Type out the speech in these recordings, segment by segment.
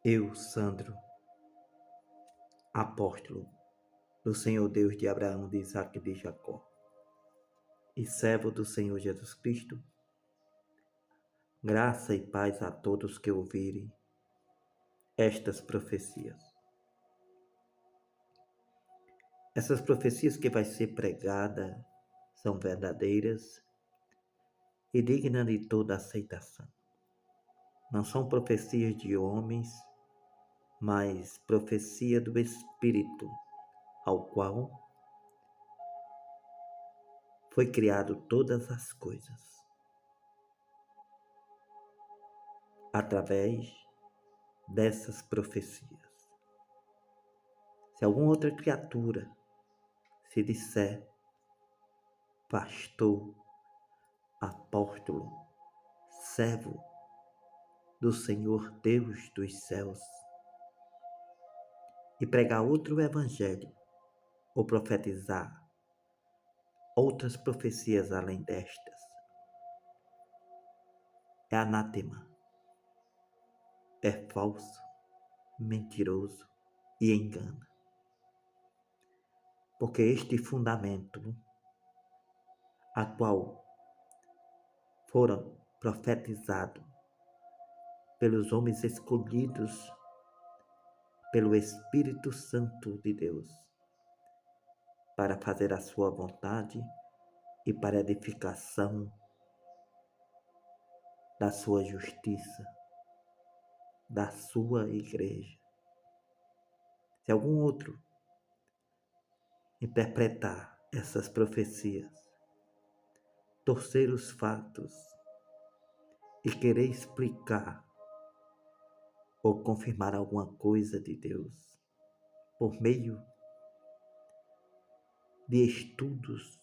Eu, Sandro, apóstolo do Senhor Deus de Abraão, de Isaque e de Jacó, e servo do Senhor Jesus Cristo, graça e paz a todos que ouvirem estas profecias. Essas profecias que vai ser pregada são verdadeiras e dignas de toda aceitação. Não são profecias de homens, mas profecia do Espírito, ao qual foi criado todas as coisas. Através dessas profecias. Se alguma outra criatura se disser pastor, apóstolo, servo do Senhor Deus dos céus, e pregar outro evangelho, ou profetizar outras profecias além destas, é anátema, é falso, mentiroso e engana. Porque este fundamento, a qual foram profetizados pelos homens escolhidos pelo Espírito Santo de Deus, para fazer a sua vontade e para a edificação da sua justiça, da sua igreja. Se algum outro interpretar essas profecias, torcer os fatos e querer explicar ou confirmar alguma coisa de Deus por meio de estudos,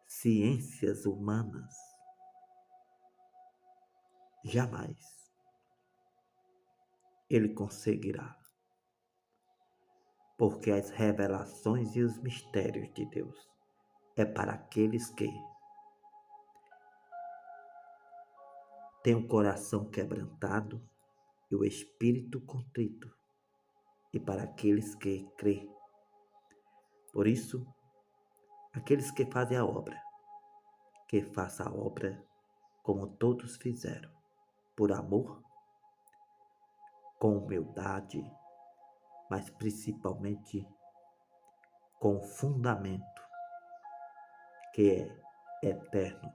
ciências humanas, jamais ele conseguirá. Porque as revelações e os mistérios de Deus é para aqueles que têm o coração quebrantado e o espírito contrito, e para aqueles que crêem. Por isso, aqueles que fazem a obra, que façam a obra como todos fizeram, por amor, com humildade, mas principalmente com fundamento que é eterno,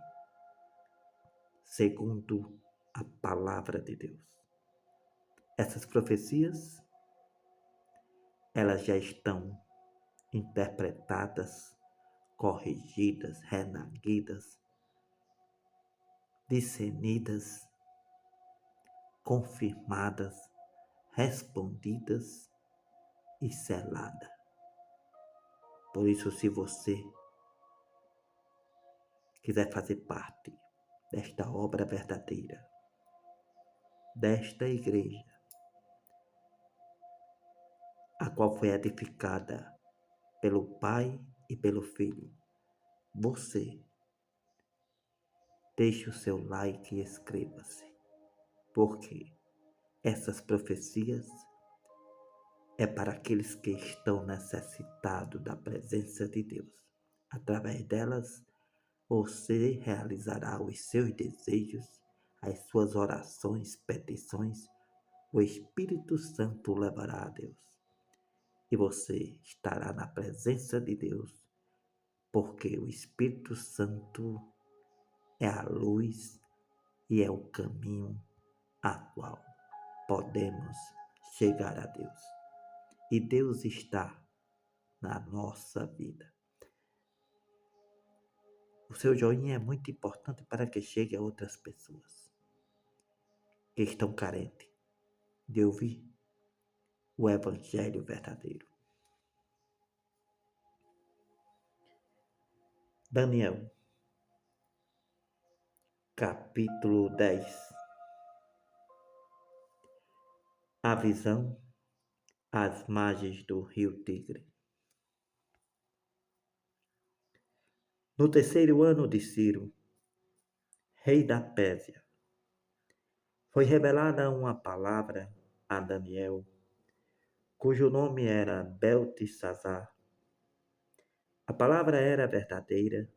segundo a palavra de Deus. Essas profecias, elas já estão interpretadas, corrigidas, renaguidas, discernidas, confirmadas, respondidas e seladas. Por isso, se você quiser fazer parte desta obra verdadeira, desta igreja, a qual foi edificada pelo Pai e pelo Filho, você deixe o seu like e inscreva-se, porque essas profecias é para aqueles que estão necessitados da presença de Deus. Através delas, você realizará os seus desejos, as suas orações, petições. O Espírito Santo levará a Deus. E você estará na presença de Deus, porque o Espírito Santo é a luz e é o caminho a qual podemos chegar a Deus. E Deus está na nossa vida. O seu joinha é muito importante para que chegue a outras pessoas que estão carentes de ouvir o Evangelho verdadeiro. Daniel, capítulo 10. A visão às margens do rio Tigre. No terceiro ano de Ciro, rei da Pérsia, foi revelada uma palavra a Daniel, cujo nome era Beltesazar. A palavra era verdadeira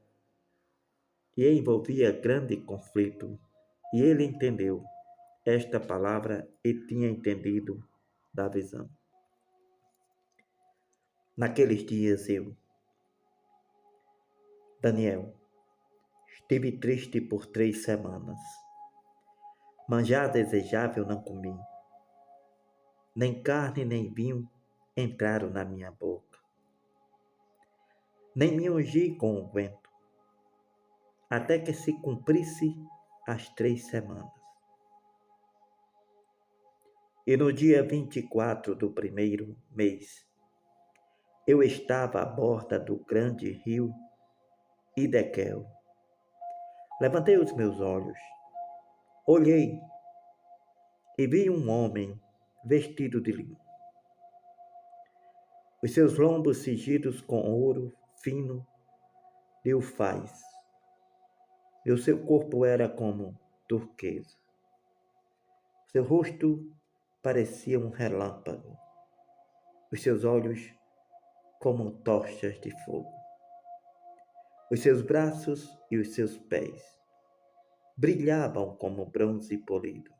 e envolvia grande conflito, e ele entendeu esta palavra e tinha entendido da visão. Naqueles dias Daniel, estive triste por 3 semanas. Manjar desejável não comi, nem carne nem vinho entraram na minha boca, nem me ungi com unguento, até que se cumprisse as 3 semanas. E no dia 24 do primeiro mês, eu estava à borda do grande rio Hidekel. Levantei os meus olhos, olhei e vi um homem vestido de linho. Os seus lombos cingidos com ouro fino de ufaz, e o seu corpo era como turquesa. Seu rosto parecia um relâmpago, os seus olhos como tochas de fogo. Os seus braços e os seus pés brilhavam como bronze polido,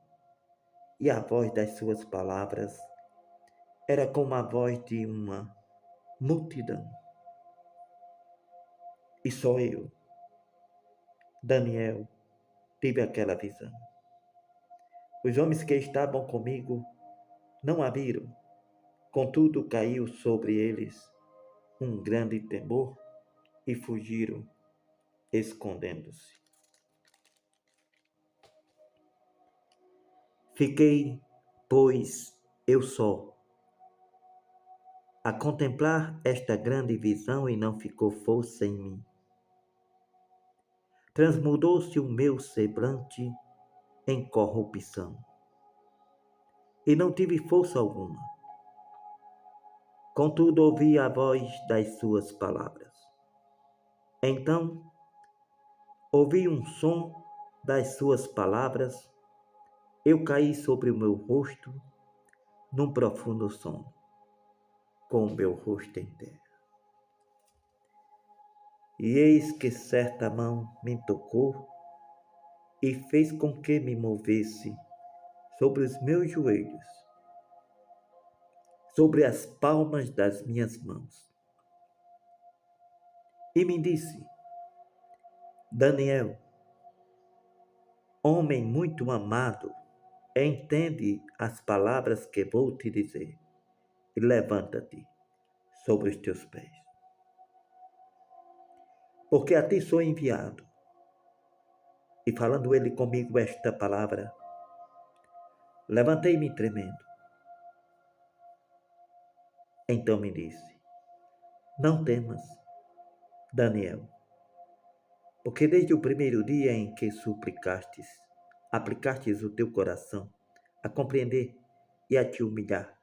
e a voz das suas palavras era como a voz de uma multidão. E só eu, Daniel, tive aquela visão. Os homens que estavam comigo não a viram, contudo caiu sobre eles um grande temor e fugiram, escondendo-se. Fiquei, pois, eu só, a contemplar esta grande visão e não ficou força em mim. Transmudou-se o meu semblante em corrupção, e não tive força alguma. Contudo, ouvi a voz das suas palavras. Então, ouvi um som das suas palavras. Eu caí sobre o meu rosto num profundo sono, com o meu rosto em terra. E eis que certa mão me tocou e fez com que me movesse sobre os meus joelhos, sobre as palmas das minhas mãos. E me disse: Daniel, homem muito amado, entende as palavras que vou te dizer e levanta-te sobre os teus pés. Porque a ti sou enviado. E falando ele comigo esta palavra, levantei-me tremendo. Então me disse: não temas, Daniel, porque desde o primeiro dia em que aplicastes o teu coração a compreender e a te humilhar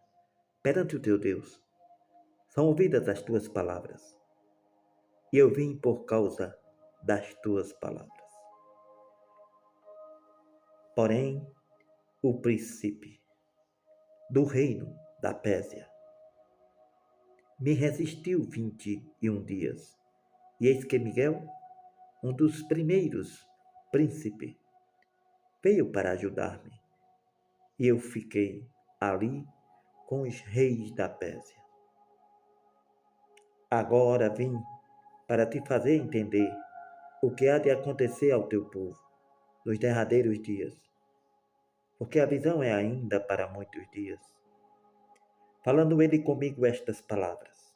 perante o teu Deus, são ouvidas as tuas palavras, e eu vim por causa das tuas palavras. Porém, o príncipe do reino da Pérsia me resistiu 21 dias, e eis que Miguel, um dos primeiros príncipes, veio para ajudar-me, e eu fiquei ali com os reis da Pérsia. Agora vim para te fazer entender o que há de acontecer ao teu povo nos derradeiros dias, porque a visão é ainda para muitos dias. Falando ele comigo estas palavras,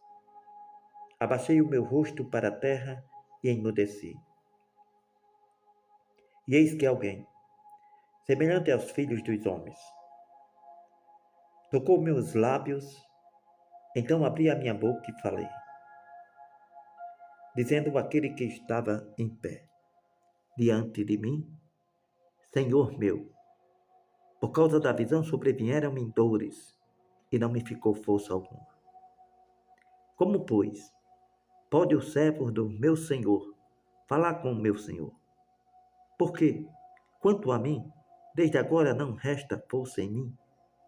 abaixei o meu rosto para a terra e emudeci. E eis que alguém, semelhante aos filhos dos homens, tocou meus lábios. Então abri a minha boca e falei, dizendo àquele que estava em pé diante de mim: Senhor meu, por causa da visão sobrevieram-me dores e não me ficou força alguma. Como, pois, pode o servo do meu Senhor falar com o meu Senhor? Porque, quanto a mim, desde agora não resta força em mim,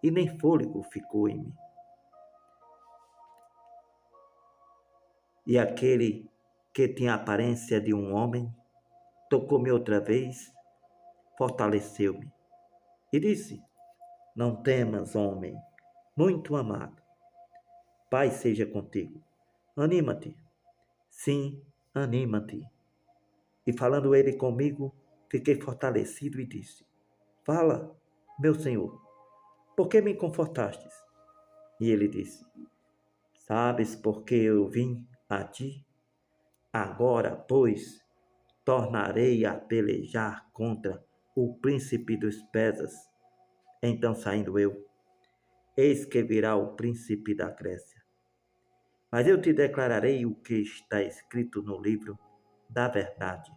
e nem fôlego ficou em mim. E aquele que tinha a aparência de um homem tocou-me outra vez, fortaleceu-me e disse: Não temas, homem, muito amado. Pai seja contigo. Anima-te. Sim, anima-te. E falando ele comigo, fiquei fortalecido e disse: Fala, meu Senhor, por que me confortastes? E ele disse: Sabes por que eu vim a ti? Agora, pois, tornarei a pelejar contra o príncipe dos Persas. Então, saindo eu, eis que virá o príncipe da Grécia. Mas eu te declararei o que está escrito no livro da verdade.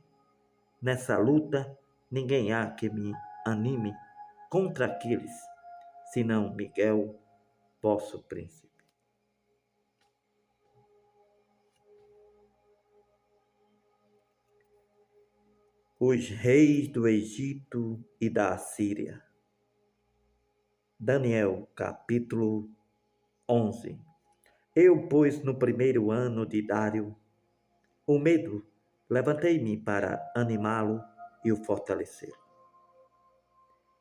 Nessa luta, ninguém há que me anime contra aqueles, senão Miguel, vosso príncipe. Os reis do Egito e da Assíria. Daniel, capítulo 11. Eu, pois, no primeiro ano de Dário, o medo, levantei-me para animá-lo e o fortalecer.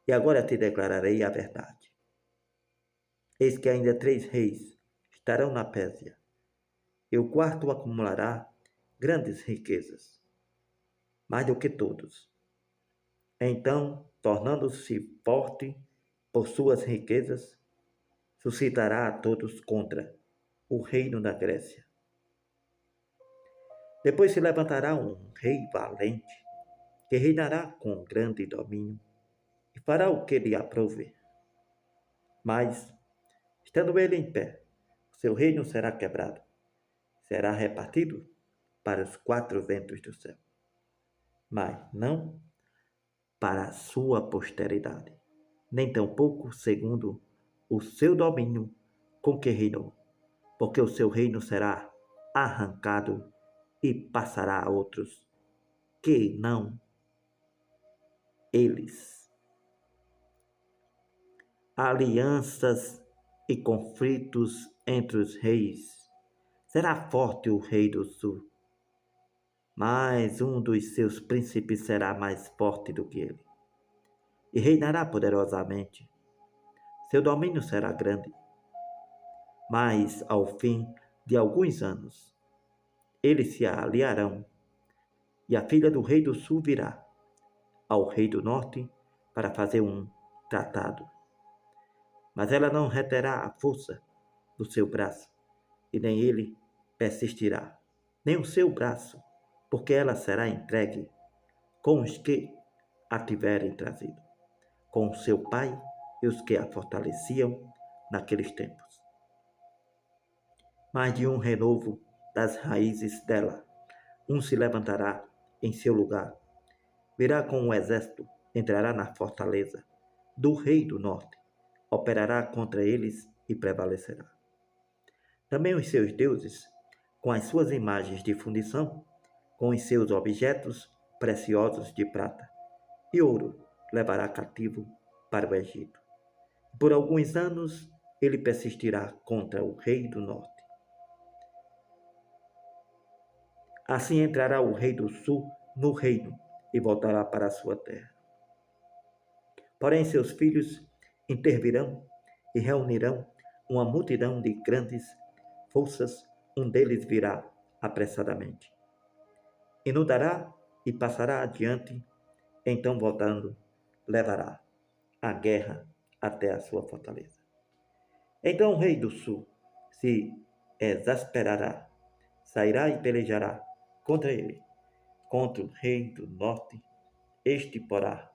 E agora te declararei a verdade. Eis que ainda 3 reis estarão na Pérsia, e o quarto acumulará grandes riquezas, mais do que todos. Então, tornando-se forte por suas riquezas, suscitará a todos contra o reino da Grécia. Depois se levantará um rei valente, que reinará com grande domínio, e fará o que lhe aprouver. Mas, estando ele em pé, seu reino será quebrado, será repartido para os 4 ventos do céu, mas não para a sua posteridade, nem tampouco segundo o seu domínio com que reinou, porque o seu reino será arrancado e passará a outros que não eles. Alianças e conflitos entre os reis. Será forte o rei do sul, mas um dos seus príncipes será mais forte do que ele, e reinará poderosamente. Seu domínio será grande, mas ao fim de alguns anos, eles se aliarão, e a filha do rei do sul virá ao rei do norte para fazer um tratado. Mas ela não reterá a força do seu braço, e nem ele persistirá, nem o seu braço, porque ela será entregue com os que a tiverem trazido, com o seu pai e os que a fortaleciam naqueles tempos. Mas de um renovo das raízes dela, um se levantará em seu lugar, virá com um exército, entrará na fortaleza do rei do norte, operará contra eles e prevalecerá. Também os seus deuses, com as suas imagens de fundição, com os seus objetos preciosos de prata e ouro, levará cativo para o Egito. Por alguns anos ele persistirá contra o rei do norte. Assim entrará o rei do sul no reino e voltará para a sua terra. Porém seus filhos intervirão e reunirão uma multidão de grandes forças, um deles virá apressadamente. Inundará e passará adiante, então voltando, levará a guerra até a sua fortaleza. Então o rei do sul se exasperará, sairá e pelejará contra ele, contra o rei do norte. Este porá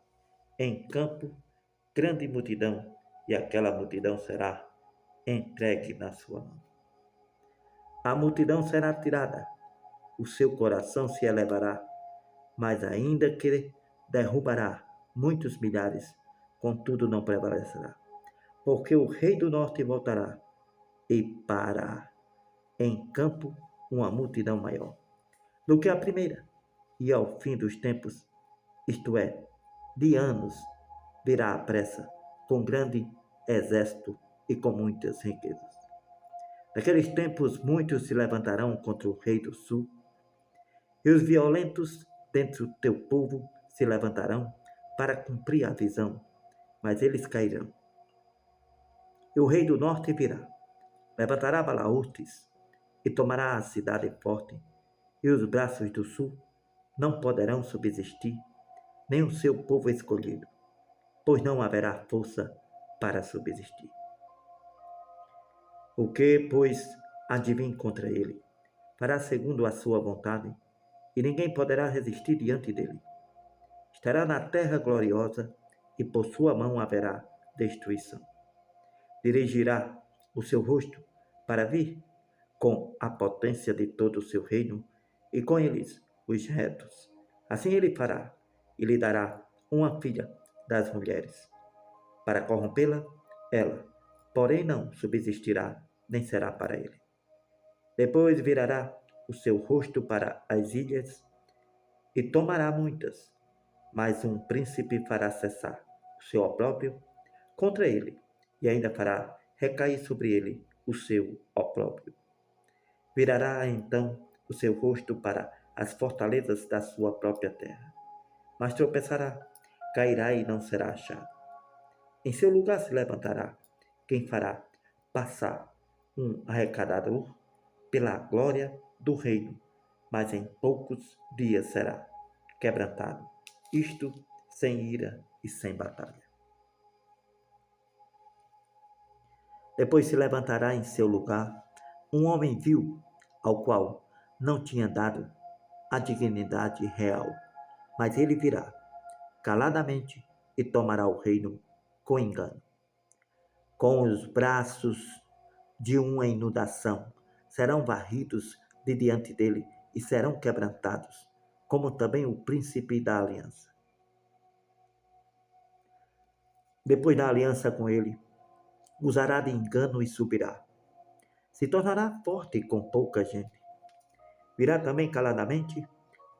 em campo grande multidão, e aquela multidão será entregue na sua mão. A multidão será tirada, o seu coração se elevará, mas ainda que derrubará muitos milhares, contudo não prevalecerá, porque o rei do norte voltará e parará em campo uma multidão maior do que a primeira, e ao fim dos tempos, isto é, de anos, virá à pressa, com grande exército e com muitas riquezas. Naqueles tempos, muitos se levantarão contra o rei do sul, e os violentos dentre o teu povo se levantarão para cumprir a visão, mas eles cairão. E o rei do norte virá, levantará balaúrtes e tomará a cidade forte, e os braços do sul não poderão subsistir, nem o seu povo escolhido, pois não haverá força para subsistir. O que, pois, há de vir contra ele? Fará segundo a sua vontade, e ninguém poderá resistir diante dele. Estará na terra gloriosa, e por sua mão haverá destruição. Dirigirá o seu rosto para vir com a potência de todo o seu reino, e com eles os retos. Assim ele fará, e lhe dará uma filha das mulheres. Para corrompê-la, ela, porém, não subsistirá, nem será para ele. Depois virará o seu rosto para as ilhas, e tomará muitas, mas um príncipe fará cessar o seu opróbrio contra ele, e ainda fará recair sobre ele o seu opróbrio. Virará então o seu rosto para as fortalezas da sua própria terra, mas tropeçará, cairá e não será achado. Em seu lugar se levantará quem fará passar um arrecadador pela glória do reino, mas em poucos dias será quebrantado, isto sem ira e sem batalha. Depois se levantará em seu lugar um homem vil, ao qual não tinha dado a dignidade real, mas ele virá caladamente e tomará o reino com engano. Com os braços de uma inundação serão varridos de diante dele e serão quebrantados, como também o príncipe da aliança. Depois da aliança com ele, usará de engano e subirá. Se tornará forte com pouca gente. Virá também caladamente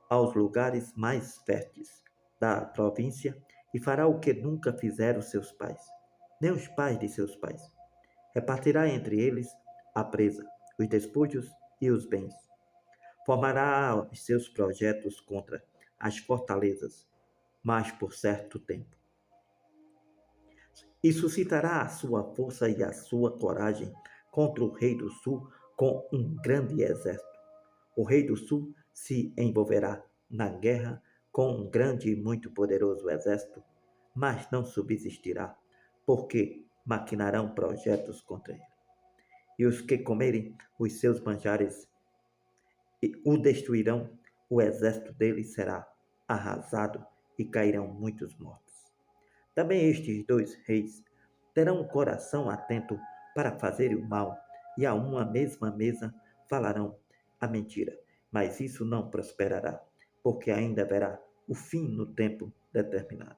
aos lugares mais férteis da província e fará o que nunca fizeram seus pais, nem os pais de seus pais. Repartirá entre eles a presa, os despojos e os bens. Formará os seus projetos contra as fortalezas, mas por certo tempo. E suscitará a sua força e a sua coragem contra o rei do sul com um grande exército. O rei do sul se envolverá na guerra com um grande e muito poderoso exército, mas não subsistirá, porque maquinarão projetos contra ele. E os que comerem os seus manjares o destruirão, o exército dele será arrasado e cairão muitos mortos. Também estes dois reis terão um coração atento para fazerem o mal, e a uma mesma mesa falarão a mentira, mas isso não prosperará, porque ainda haverá o fim no tempo determinado.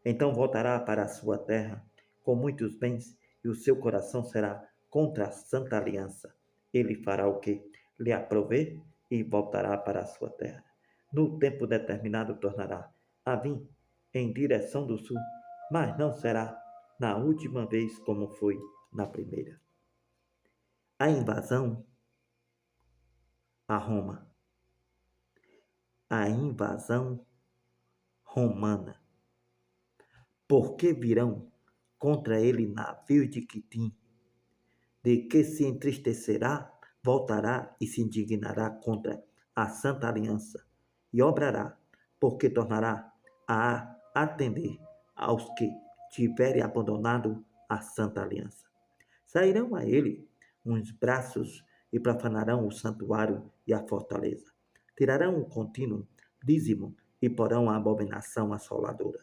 Então voltará para a sua terra com muitos bens, e o seu coração será contra a santa aliança. Ele fará o que lhe aprouver e voltará para a sua terra. No tempo determinado tornará a vir em direção do sul, mas não será na última vez como foi na primeira. A invasão a Roma. A invasão romana. Porque virão contra ele navios de Quitim, de que se entristecerá, voltará e se indignará contra a Santa Aliança, e obrará, porque tornará a atender aos que tiverem abandonado a Santa Aliança. Sairão a ele uns braços e profanarão o santuário e a fortaleza. Tirarão o contínuo dízimo e porão a abominação assoladora.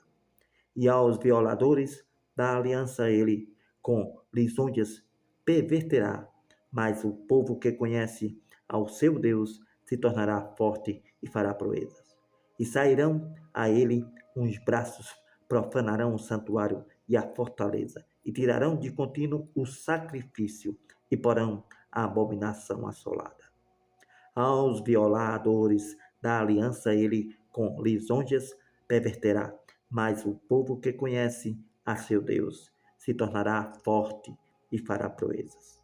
E aos violadores da aliança ele, com lisonjas, perverterá, mas o povo que conhece ao seu Deus se tornará forte e fará proezas. E sairão a ele uns braços, profanarão o santuário e a fortaleza, e tirarão de contínuo o sacrifício, e porão a abominação assolada. Aos violadores da aliança ele, com lisonjas, perverterá, mas o povo que conhece a seu Deus se tornará forte e fará proezas.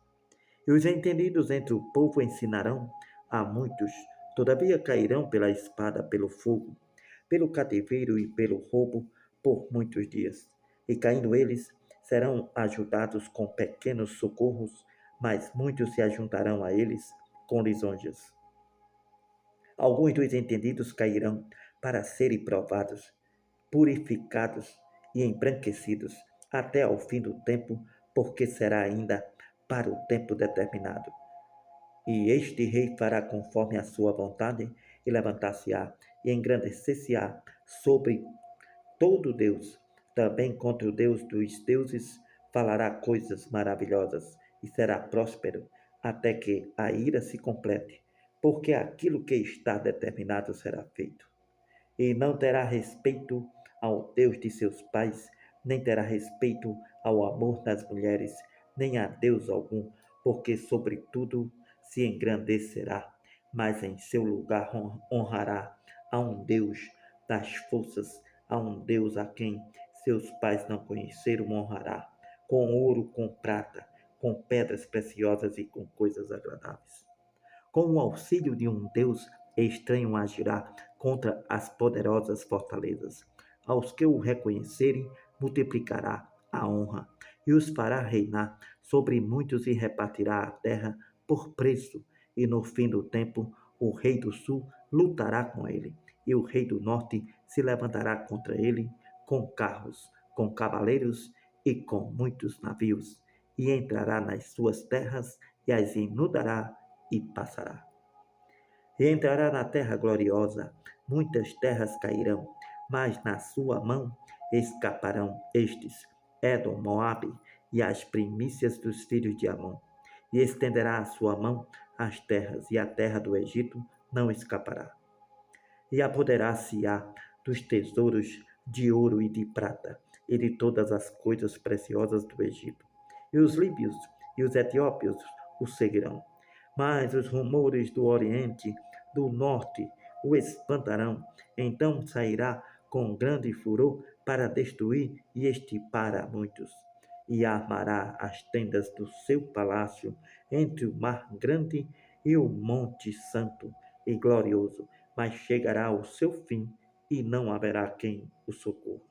E os entendidos entre o povo ensinarão a muitos, todavia cairão pela espada, pelo fogo, pelo cativeiro e pelo roubo por muitos dias. E caindo eles, serão ajudados com pequenos socorros, mas muitos se ajuntarão a eles com lisonjas. Alguns dos entendidos cairão para serem provados, purificados e embranquecidos até ao fim do tempo, porque será ainda para o tempo determinado. E este rei fará conforme a sua vontade, e levantar-se-á e engrandecer-se-á sobre todo Deus. Também contra o Deus dos deuses falará coisas maravilhosas, e será próspero até que a ira se complete, porque aquilo que está determinado será feito. E não terá respeito ao Deus de seus pais, nem terá respeito ao amor das mulheres, nem a Deus algum, porque sobretudo se engrandecerá, mas em seu lugar honrará a um Deus das forças, a um Deus a quem seus pais não conheceram, honrará, com ouro, com prata, com pedras preciosas e com coisas agradáveis. Com o auxílio de um Deus estranho agirá contra as poderosas fortalezas. Aos que o reconhecerem, multiplicará a honra e os fará reinar sobre muitos e repartirá a terra por preço. E no fim do tempo, o rei do sul lutará com ele, e o rei do norte se levantará contra ele com carros, com cavaleiros e com muitos navios, e entrará nas suas terras e as inundará e passará. E entrará na terra gloriosa, muitas terras cairão, mas na sua mão escaparão estes, Edom, Moabe e as primícias dos filhos de Amon. E estenderá a sua mão às terras, e a terra do Egito não escapará. E apoderar-se-á dos tesouros de ouro e de prata, e de todas as coisas preciosas do Egito. E os líbios e os etiópios o seguirão. Mas os rumores do Oriente, do Norte, o espantarão. Então sairá com grande furor para destruir e extirpar a muitos. E armará as tendas do seu palácio entre o mar grande e o monte santo e glorioso, mas chegará ao seu fim e não haverá quem o socorra.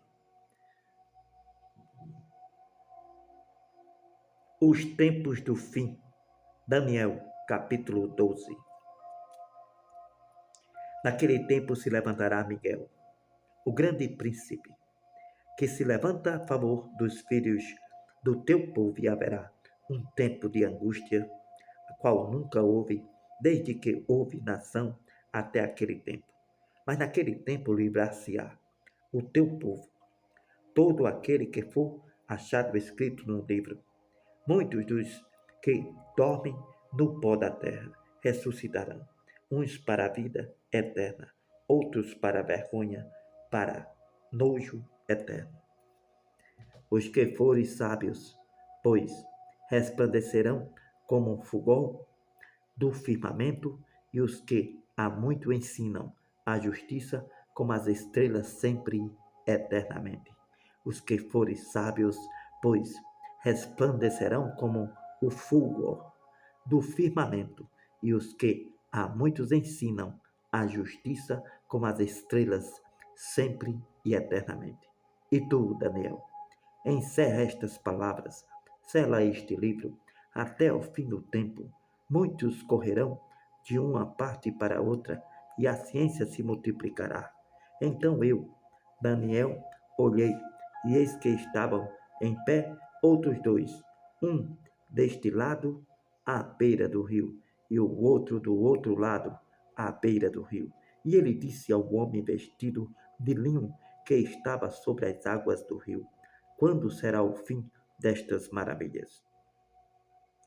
Os tempos do fim. Daniel, capítulo 12. Naquele tempo se levantará Miguel, o grande príncipe, que se levanta a favor dos filhos do teu povo, e haverá um tempo de angústia, a qual nunca houve, desde que houve nação até aquele tempo. Mas naquele tempo livrar-se-á o teu povo, todo aquele que for achado escrito no livro. Muitos dos que dormem no pó da terra ressuscitarão, uns para a vida eterna, outros para a vergonha, para nojo eterno. Os que forem sábios, pois, resplandecerão como um fulgor do firmamento, e os que a muito ensinam a justiça como as estrelas sempre eternamente. Os que forem sábios, pois, resplandecerão como o fulgor do firmamento, e os que a muitos ensinam a justiça como as estrelas sempre e eternamente. E tu, Daniel, encerra estas palavras, sela este livro até o fim do tempo. Muitos correrão de uma parte para outra, e a ciência se multiplicará. Então eu, Daniel, olhei, e eis que estavam em pé outros dois, um deste lado, à beira do rio, e o outro do outro lado, à beira do rio. E ele disse ao homem vestido de linho que estava sobre as águas do rio: quando será o fim destas maravilhas?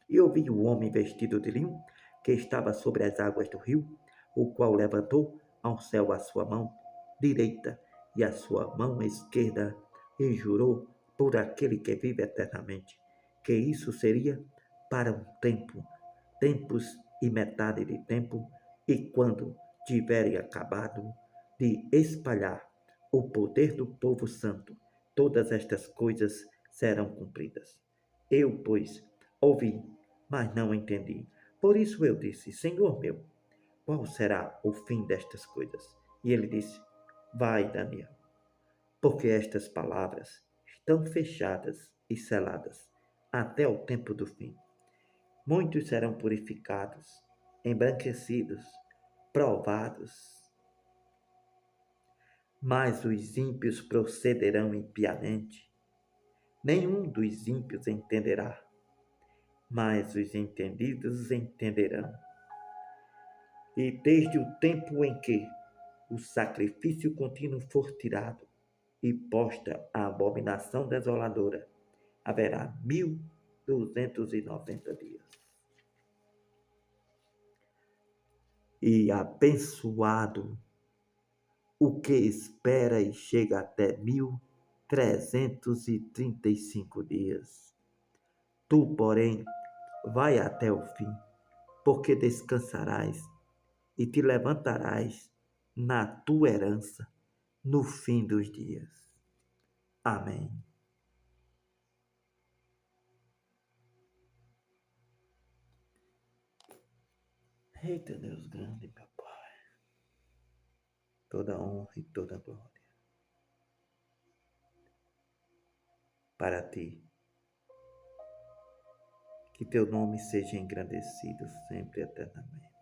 E ouvi o homem vestido de linho, que estava sobre as águas do rio, o qual levantou ao céu a sua mão direita e a sua mão esquerda, e jurou por aquele que vive eternamente, que isso seria para um tempo, tempos e metade de tempo, e quando tiverem acabado de espalhar o poder do povo santo, todas estas coisas serão cumpridas. Eu, pois, ouvi, mas não entendi. Por isso eu disse: Senhor meu, qual será o fim destas coisas? E ele disse: Vai, Daniel, porque estas palavras estão fechadas e seladas até o tempo do fim. Muitos serão purificados, embranquecidos, provados, mas os ímpios procederão impiamente. Nenhum dos ímpios entenderá, mas os entendidos entenderão. E desde o tempo em que o sacrifício contínuo for tirado e posta a abominação desoladora, haverá 1290 dias. E abençoado o que espera e chega até 1335 dias. Tu, porém, vai até o fim, porque descansarás e te levantarás na tua herança no fim dos dias. Amém. Eita Deus grande, meu Pai. Toda honra e toda glória para ti. Que teu nome seja engrandecido sempre eternamente.